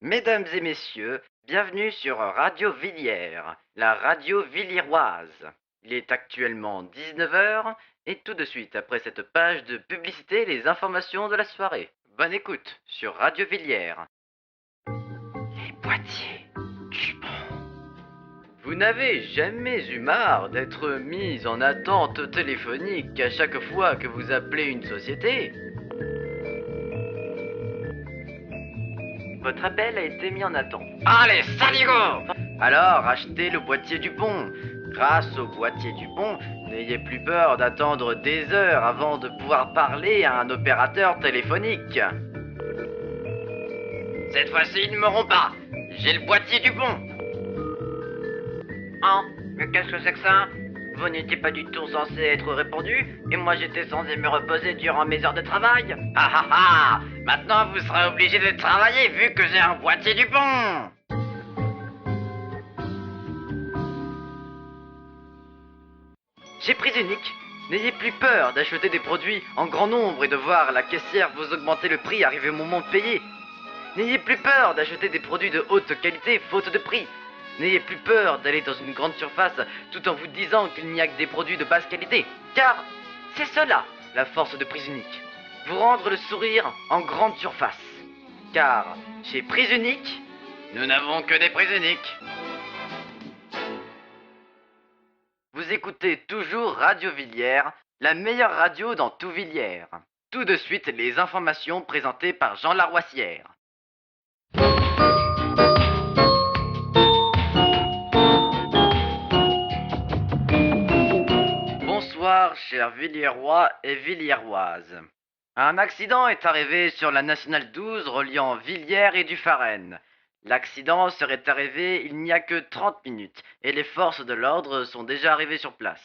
Mesdames et messieurs, bienvenue sur Radio Villiers, la radio villiéroise. Il est actuellement 19 heures et tout de suite après cette page de publicité, les informations de la soirée. Bonne écoute sur Radio Villiers. Les boîtiers du bon. Vous n'avez jamais eu marre d'être mis en attente téléphonique à chaque fois que vous appelez une société ? Votre appel a été mis en attente. Allez, saligo! Alors, achetez le boîtier Dupont. Grâce au boîtier Dupont, n'ayez plus peur d'attendre des heures avant de pouvoir parler à un opérateur téléphonique. Cette fois-ci, ils ne m'auront pas. J'ai le boîtier Dupont. Hein? Mais qu'est-ce que c'est que ça? Vous n'étiez pas du tout censé être répondu, et moi j'étais censé me reposer durant mes heures de travail. Ah ah ah! Maintenant vous serez obligé de travailler vu que j'ai un boîtier Dupont. J'ai pris unique. N'ayez plus peur d'acheter des produits en grand nombre et de voir la caissière vous augmenter le prix arrivé au moment de payer. N'ayez plus peur d'acheter des produits de haute qualité faute de prix. N'ayez plus peur d'aller dans une grande surface tout en vous disant qu'il n'y a que des produits de basse qualité. Car c'est cela, la force de Prise Unique. Vous rendre le sourire en grande surface. Car chez Prise Unique, nous n'avons que des prises uniques. Vous écoutez toujours Radio Villiers, la meilleure radio dans tout Villiers. Tout de suite, les informations présentées par Jean Laroissière. Bonsoir, chers Villiérois et Villiéroises. Un accident est arrivé sur la nationale 12 reliant Villiers et Duffarenne. L'accident serait arrivé il n'y a que 30 minutes et les forces de l'ordre sont déjà arrivées sur place.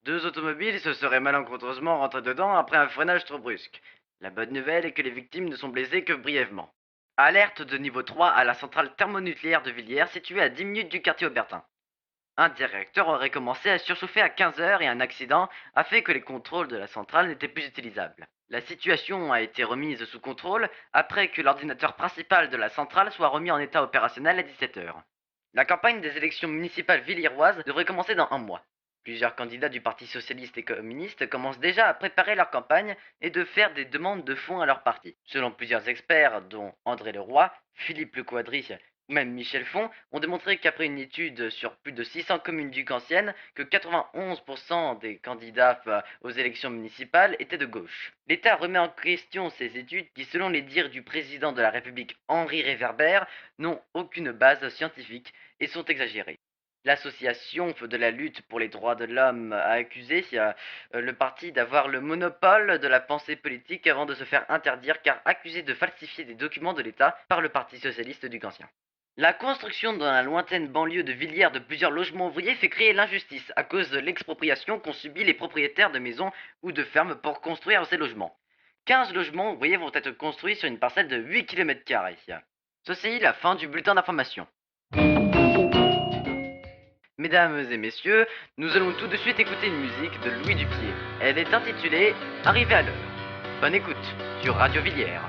2 automobiles se seraient malencontreusement rentrées dedans après un freinage trop brusque. La bonne nouvelle est que les victimes ne sont blessées que brièvement. Alerte de niveau 3 à la centrale thermonucléaire de Villiers située à 10 minutes du quartier Aubertin. Un directeur aurait commencé à surchauffer à 15 heures et un accident a fait que les contrôles de la centrale n'étaient plus utilisables. La situation a été remise sous contrôle après que l'ordinateur principal de la centrale soit remis en état opérationnel à 17 heures. La campagne des élections municipales villiéroises devrait commencer dans un mois. Plusieurs candidats du Parti socialiste et communiste commencent déjà à préparer leur campagne et de faire des demandes de fonds à leur parti. Selon plusieurs experts, dont André Leroy, Philippe Lequadry ou même Michel Font, ont démontré qu'après une étude sur plus de 600 communes ducanciennes, que 91% des candidats aux élections municipales étaient de gauche. L'État remet en question ces études qui, selon les dires du président de la République Henri Réverbère, n'ont aucune base scientifique et sont exagérées. L'association de la lutte pour les droits de l'homme a accusé le parti d'avoir le monopole de la pensée politique avant de se faire interdire car accusé de falsifier des documents de l'État par le Parti socialiste ducancien. La construction dans la lointaine banlieue de Villiers de plusieurs logements ouvriers fait créer l'injustice à cause de l'expropriation qu'ont subi les propriétaires de maisons ou de fermes pour construire ces logements. 15 logements ouvriers vont être construits sur une parcelle de 8 km². Ceci est la fin du bulletin d'information. Mesdames et messieurs, nous allons tout de suite écouter une musique de Louis Dupier. Elle est intitulée « Arrivé à l'heure ». Bonne écoute sur Radio Villiers.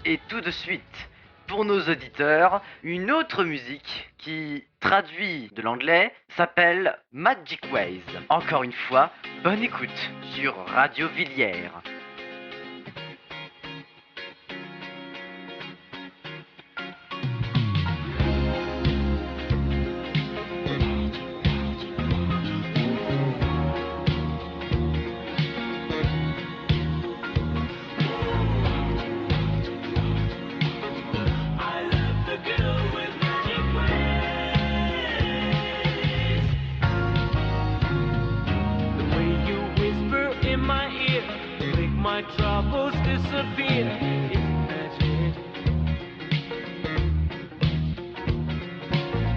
Et tout de suite, pour nos auditeurs, une autre musique qui, traduit de l'anglais, s'appelle Magic Ways. Encore une fois, bonne écoute sur Radio Villiers. My troubles disappear. It's magic.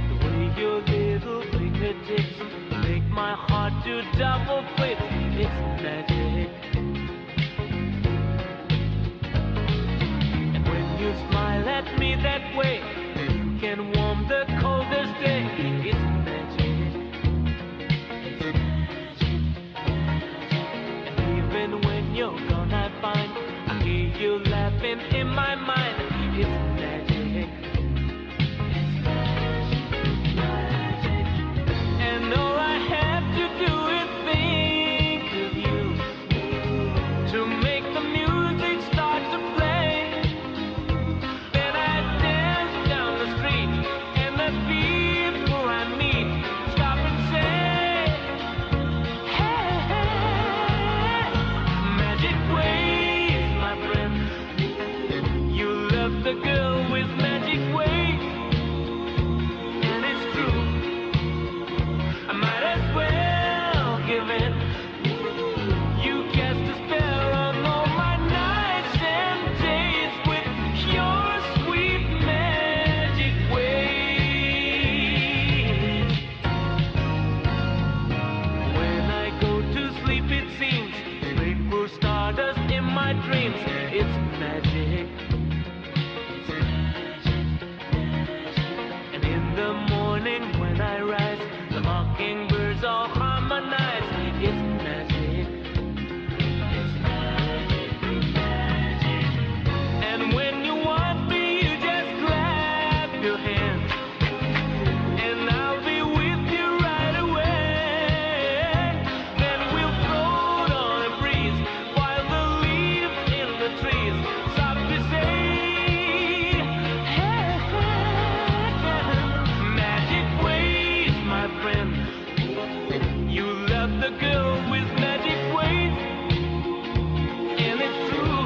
The way your little fingertips make my heart do double flips. It's magic. And when you smile at me that way, you can warm the coldest day. It's magic. And even when you're gone, I find I hear you laughing in my mind. It's magic. It's magic. And all I have to do is think of you to make the music start to play. Then I dance down the street, and the people I meet stop and say, hey, hey, magic ways, my friend. You love the girl with magic ways, and it's true. I might as well give in. You cast a spell on all my nights and days with your sweet magic ways. When I go to sleep, it seems grateful stardust in my dreams. It's magic. And in the morning when I rise, the mockingbirds all harmonize. It's magic. It's magic. And when you want me, you just clap your hands, and I'll be with you right away. Then we'll float on a breeze while the leaves in the trees softly say, hey, magic ways, my friend. You love the girl with magic ways, and it's true.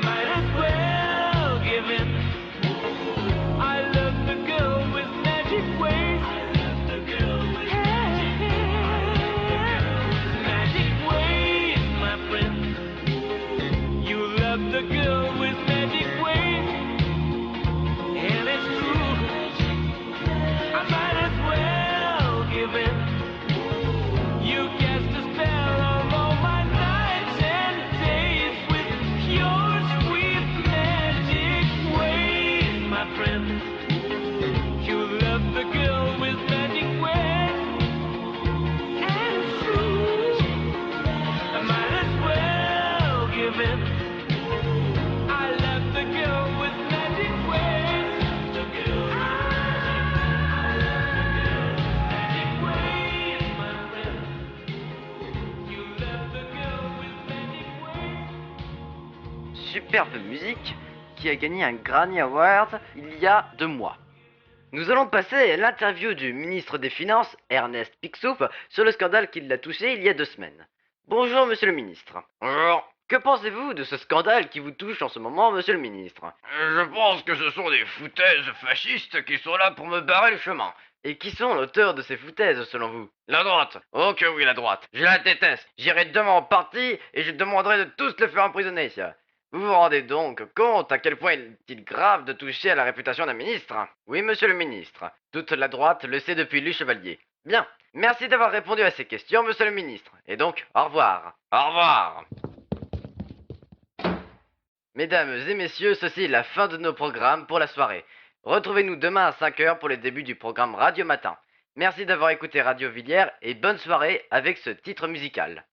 Might as well give in. I love the girl with magic ways. Magic ways, my friend. You love the girl with magic ways, and it's true. I might as well give in. You cast a spell on all my nights and days with your sweet magic ways, my friend. You love the girl with magic ways, and it's true. I might as well give in. I love the girl with magic ways. I love the girl with magic ways, my friend. You love the girl with magic ways. Superbe musique qui a gagné un Grammy Award il y a 2 mois. Nous allons passer à l'interview du ministre des Finances, Ernest Picsoup, sur le scandale qui l'a touché il y a 2 semaines. Bonjour, monsieur le ministre. Bonjour. Que pensez-vous de ce scandale qui vous touche en ce moment, monsieur le ministre? Je pense que ce sont des foutaises fascistes qui sont là pour me barrer le chemin. Et qui sont l'auteur de ces foutaises, selon vous? La droite. Oh que oui, la droite. Je la déteste. J'irai demain au parti et je demanderai de tous le faire emprisonner. Vous vous rendez donc compte à quel point il est grave de toucher à la réputation d'un ministre? Oui, monsieur le ministre. Toute la droite le sait depuis Louis Chevalier. Bien. Merci d'avoir répondu à ces questions, monsieur le ministre. Et donc, au revoir. Au revoir. Mesdames et messieurs, ceci est la fin de nos programmes pour la soirée. Retrouvez-nous demain à 5h pour le début du programme Radio Matin. Merci d'avoir écouté Radio Villiers et bonne soirée avec ce titre musical.